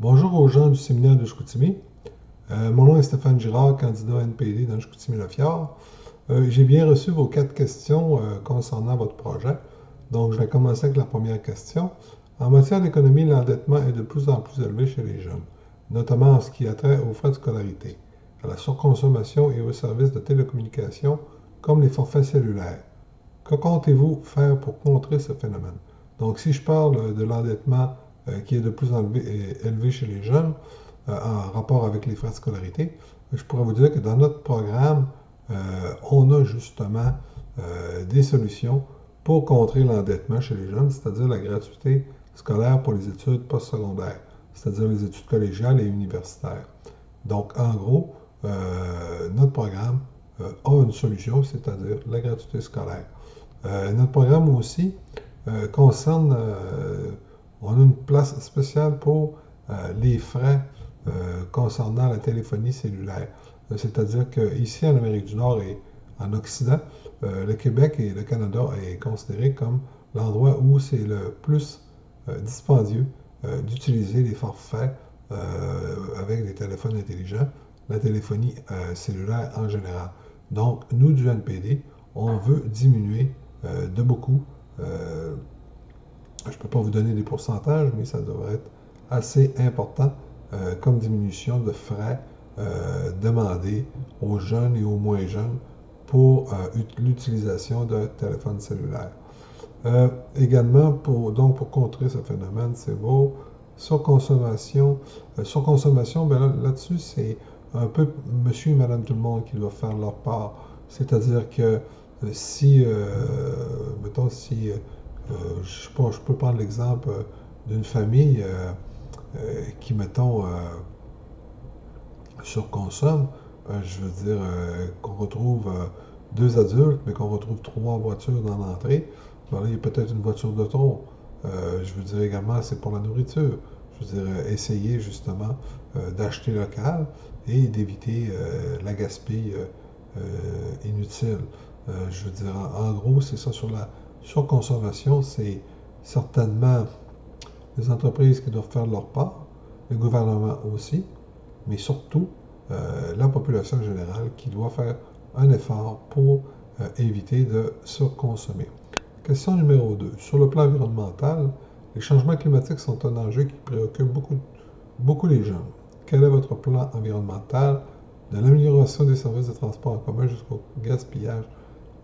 Bonjour aux gens du séminaire de Chicoutimi. Mon nom est Stéphane Girard, candidat NPD dans Chicoutimi-Le-Fjord. J'ai bien reçu vos 4 questions concernant votre projet. Donc, je vais commencer avec la première question. En matière d'économie, l'endettement est de plus en plus élevé chez les jeunes, notamment en ce qui a trait aux frais de scolarité, à la surconsommation et aux services de télécommunication comme les forfaits cellulaires. Que comptez-vous faire pour contrer ce phénomène? Donc, si je parle de l'endettement qui est de plus en plus élevé chez les jeunes en rapport avec les frais de scolarité, je pourrais vous dire que dans notre programme, on a justement des solutions pour contrer l'endettement chez les jeunes, c'est-à-dire la gratuité scolaire pour les études postsecondaires, c'est-à-dire les études collégiales et universitaires. Donc, en gros, notre programme a une solution, c'est-à-dire la gratuité scolaire. Notre programme aussi concerne, on a une place spéciale pour les frais concernant la téléphonie cellulaire. C'est-à-dire qu'ici, en Amérique du Nord et en Occident, le Québec et le Canada est considéré comme l'endroit où c'est le plus dispendieux d'utiliser les forfaits avec des téléphones intelligents, la téléphonie cellulaire en général. Donc, nous, du NPD, on veut diminuer de beaucoup. Je ne peux pas vous donner des pourcentages, mais ça devrait être assez important comme diminution de frais demandés aux jeunes et aux moins jeunes pour l'utilisation d'un téléphone cellulaire. Également, pour contrer ce phénomène, c'est beau. Surconsommation. Surconsommation, ben là-dessus, c'est un peu monsieur et madame tout le monde qui doivent faire leur part. C'est-à-dire que si, mettons, si, je sais pas, je peux prendre l'exemple d'une famille qui, mettons, surconsomme, je veux dire qu'on retrouve 2 adultes, mais qu'on retrouve 3 voitures dans l'entrée, ben là, il y a peut-être une voiture de trop. Je veux dire également, c'est pour la nourriture. Je veux dire, essayer justement d'acheter local et d'éviter la gaspille inutile. Je veux dire, en gros, c'est ça sur la surconsommation, c'est certainement les entreprises qui doivent faire leur part, le gouvernement aussi, mais surtout la population générale qui doit faire un effort pour éviter de surconsommer. Question numéro 2. Sur le plan environnemental, les changements climatiques sont un enjeu qui préoccupe beaucoup les gens. Quel est votre plan environnemental de l'amélioration des services de transport en commun jusqu'au gaspillage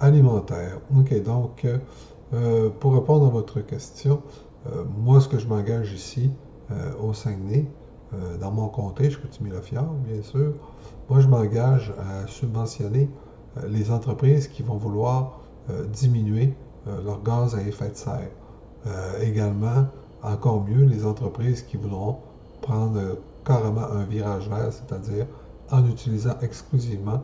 alimentaire? OK, donc, pour répondre à votre question, moi, ce que je m'engage ici, au Saguenay, dans mon comté, je continue la fjord bien sûr, moi, je m'engage à subventionner les entreprises qui vont vouloir diminuer leur gaz à effet de serre. Également, encore mieux, les entreprises qui voudront prendre carrément un virage vert, c'est-à-dire en utilisant exclusivement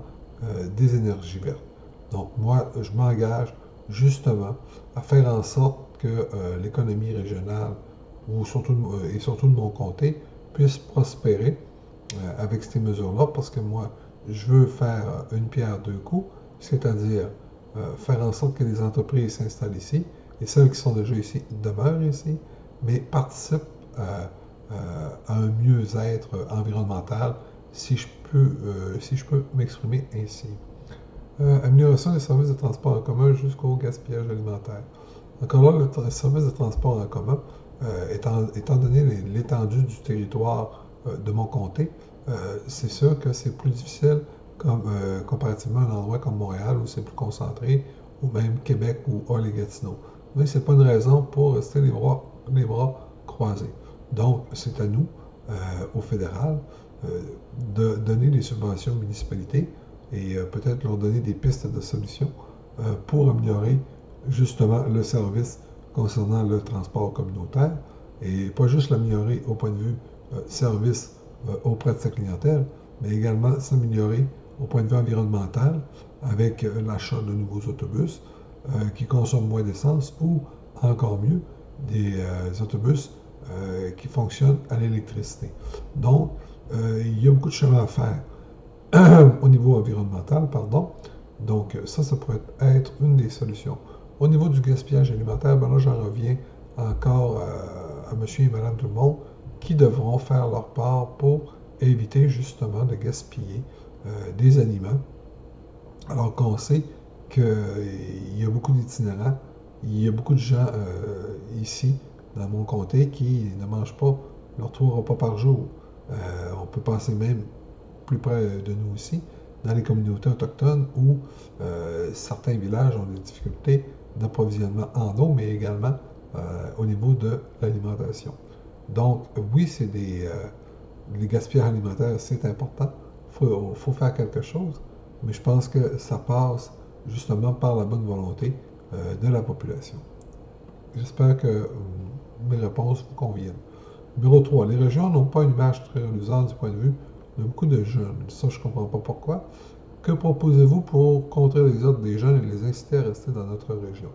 des énergies vertes. Donc, moi, je m'engage justement à faire en sorte que l'économie régionale et surtout de mon comté puisse prospérer avec ces mesures-là, parce que moi, je veux faire une pierre deux coups, c'est-à-dire faire en sorte que les entreprises s'installent ici, et celles qui sont déjà ici demeurent ici, mais participent à un mieux-être environnemental, si je peux m'exprimer ainsi. Amélioration des services de transport en commun jusqu'au gaspillage alimentaire. Encore là, le service de transport en commun, étant donné l'étendue du territoire de mon comté, c'est sûr que c'est plus difficile comparativement à un endroit comme Montréal où c'est plus concentré, ou même Québec ou Hall-et-Gatineau. Mais ce n'est pas une raison pour rester les bras croisés. Donc, c'est à nous, au fédéral, de donner des subventions aux municipalités et peut-être leur donner des pistes de solutions pour améliorer justement le service concernant le transport communautaire et pas juste l'améliorer au point de vue service auprès de sa clientèle, mais également s'améliorer au point de vue environnemental avec l'achat de nouveaux autobus qui consomment moins d'essence ou encore mieux des autobus qui fonctionnent à l'électricité. Donc, il y a beaucoup de chemin à faire au niveau environnemental, pardon. Donc, ça pourrait être une des solutions. Au niveau du gaspillage alimentaire, ben là, j'en reviens encore à monsieur et madame tout le monde. qui devront faire leur part pour éviter justement de gaspiller des aliments, alors qu'on sait qu'il y a beaucoup d'itinérants, il y a beaucoup de gens ici, dans mon comté, qui ne mangent pas leurs 3 repas par jour. On peut penser même plus près de nous aussi, dans les communautés autochtones où certains villages ont des difficultés d'approvisionnement en eau, mais également au niveau de l'alimentation. Donc, oui, c'est les gaspillages alimentaires, c'est important. Faut faire quelque chose, mais je pense que ça passe justement par la bonne volonté de la population. J'espère que mes réponses vous conviennent. Numéro 3. Les régions n'ont pas une image très reluisante du point de vue de beaucoup de jeunes. Ça, je ne comprends pas pourquoi. Que proposez-vous pour contrer l'exode des jeunes et les inciter à rester dans notre région?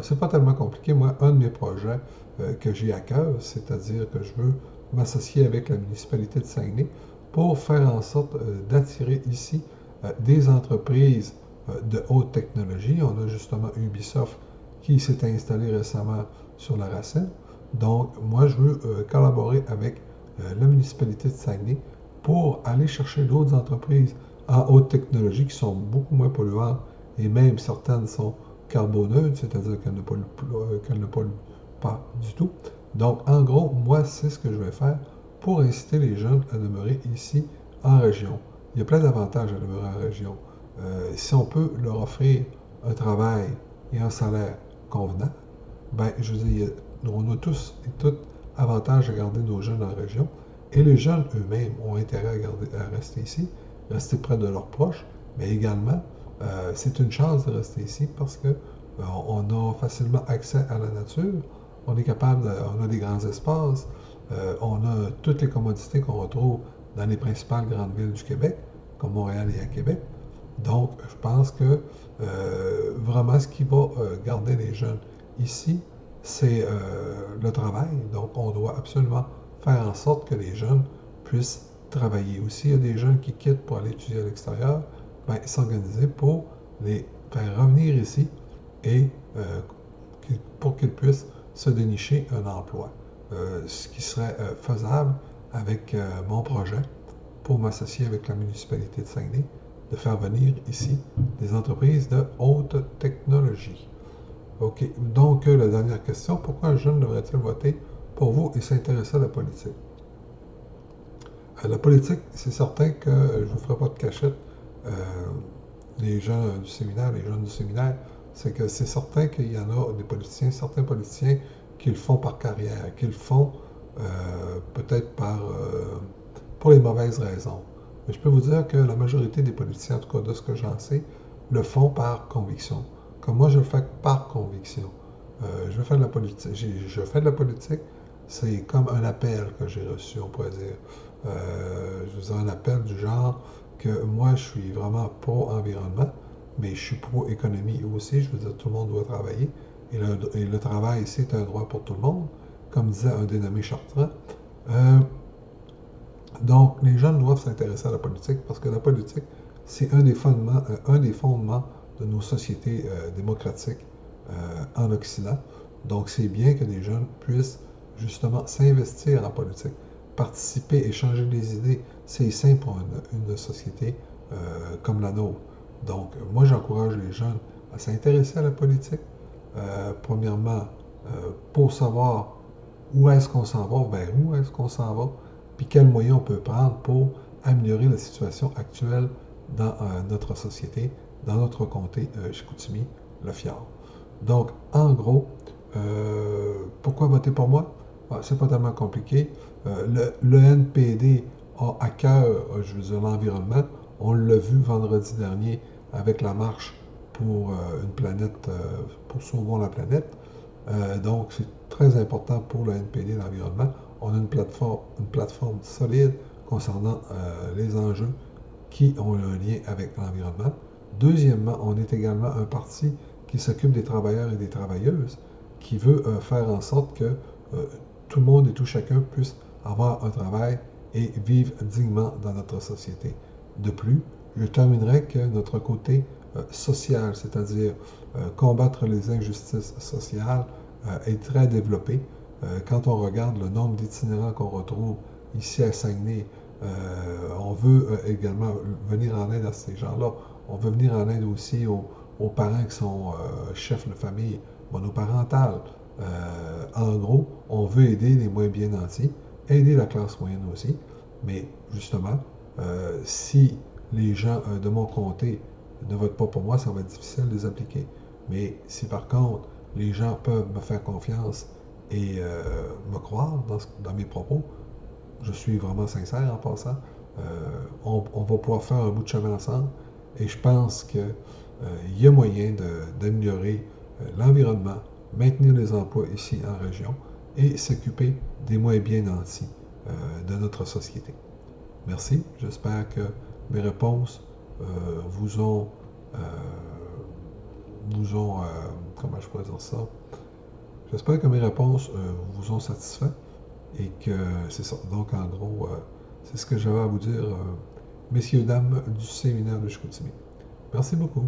C'est pas tellement compliqué. Moi, un de mes projets que j'ai à cœur, c'est-à-dire que je veux m'associer avec la municipalité de Saguenay pour faire en sorte d'attirer ici des entreprises de haute technologie. On a justement Ubisoft qui s'est installé récemment sur la Racine. Donc, moi, je veux collaborer avec la municipalité de Saguenay pour aller chercher d'autres entreprises en haute technologie qui sont beaucoup moins polluantes et même certaines sont carboneutres, c'est-à-dire qu'elles ne polluent pas du tout. Donc, en gros, moi, c'est ce que je vais faire pour inciter les jeunes à demeurer ici en région. Il y a plein d'avantages à demeurer en région. Si on peut leur offrir un travail et un salaire convenable, ben, je veux dire, on a tous et toutes avantage à garder nos jeunes en région. Et les jeunes eux-mêmes ont intérêt à rester ici, rester près de leurs proches, mais également, c'est une chance de rester ici parce que on a facilement accès à la nature, on est capable, on a des grands espaces, on a toutes les commodités qu'on retrouve dans les principales grandes villes du Québec, comme Montréal et à Québec. Donc, je pense que vraiment ce qui va garder les jeunes ici, c'est le travail. Donc, on doit absolument faire en sorte que les jeunes puissent travailler. Aussi, il y a des jeunes qui quittent pour aller étudier à l'extérieur, ben, s'organiser pour les faire revenir ici et pour qu'ils puissent se dénicher un emploi. Ce qui serait faisable avec mon projet pour m'associer avec la municipalité de Saguenay, de faire venir ici des entreprises de haute technologie. OK. Donc, la dernière question, pourquoi un jeune devrait-il voter pour vous et s'intéresser à la politique? La politique, c'est certain que je ne vous ferai pas de cachette. Les gens du séminaire, les jeunes du séminaire, c'est que c'est certain qu'il y en a des politiciens, certains politiciens qui le font par carrière, qui le font peut-être pour les mauvaises raisons. Mais je peux vous dire que la majorité des politiciens, en tout cas de ce que j'en sais, le font par conviction. Comme moi, je le fais par conviction. Je fais de la politique. Je fais de la politique, c'est comme un appel que j'ai reçu, on pourrait dire. Je vous ai un appel du genre que moi, je suis vraiment pro-environnement, mais je suis pro-économie aussi. Je veux dire, tout le monde doit travailler. Et le travail, c'est un droit pour tout le monde, comme disait un dénommé Chartrand. Donc, les jeunes doivent s'intéresser à la politique parce que la politique, c'est un des fondements de nos sociétés démocratiques en Occident. Donc, c'est bien que les jeunes puissent justement s'investir en politique, participer, échanger des idées. C'est sain pour une société comme la nôtre. Donc, moi, j'encourage les jeunes à s'intéresser à la politique. Premièrement, pour savoir où est-ce qu'on s'en va, vers où est-ce qu'on s'en va, puis quels moyens on peut prendre pour améliorer la situation actuelle dans notre société, dans notre comté Chicoutimi, le Fjord. Donc, en gros, pourquoi voter pour moi? C'est pas tellement compliqué. Le NPD a à cœur, je veux dire, l'environnement. On l'a vu vendredi dernier avec la marche pour une planète, pour sauvons la planète. Donc, c'est très important pour le NPD, l'environnement. On a une plateforme solide concernant les enjeux qui ont un lien avec l'environnement. Deuxièmement, on est également un parti qui s'occupe des travailleurs et des travailleuses, qui veut faire en sorte que tout le monde et tout chacun puisse avoir un travail et vivre dignement dans notre société. De plus, je terminerai que notre côté social, c'est-à-dire combattre les injustices sociales, est très développé. Quand on regarde le nombre d'itinérants qu'on retrouve ici à Saguenay, on veut également venir en aide à ces gens-là. On veut venir en aide aussi aux parents qui sont chefs de famille monoparentales. En gros, on veut aider les moins bien nantis, aider la classe moyenne aussi, mais justement, si les gens de mon comté ne votent pas pour moi, ça va être difficile de les appliquer. Mais si par contre, les gens peuvent me faire confiance et me croire dans mes propos, je suis vraiment sincère en passant, on va pouvoir faire un bout de chemin ensemble et je pense qu'il y a moyen d'améliorer l'environnement, maintenir les emplois ici en région et s'occuper des moins bien nantis de notre société. Merci, j'espère que mes réponses vous ont, euh, comment je pourrais dire ça? J'espère que mes réponses vous ont satisfait et que c'est ça. Donc, en gros, c'est ce que j'avais à vous dire, messieurs, dames du séminaire de Chicoutimi. Merci beaucoup.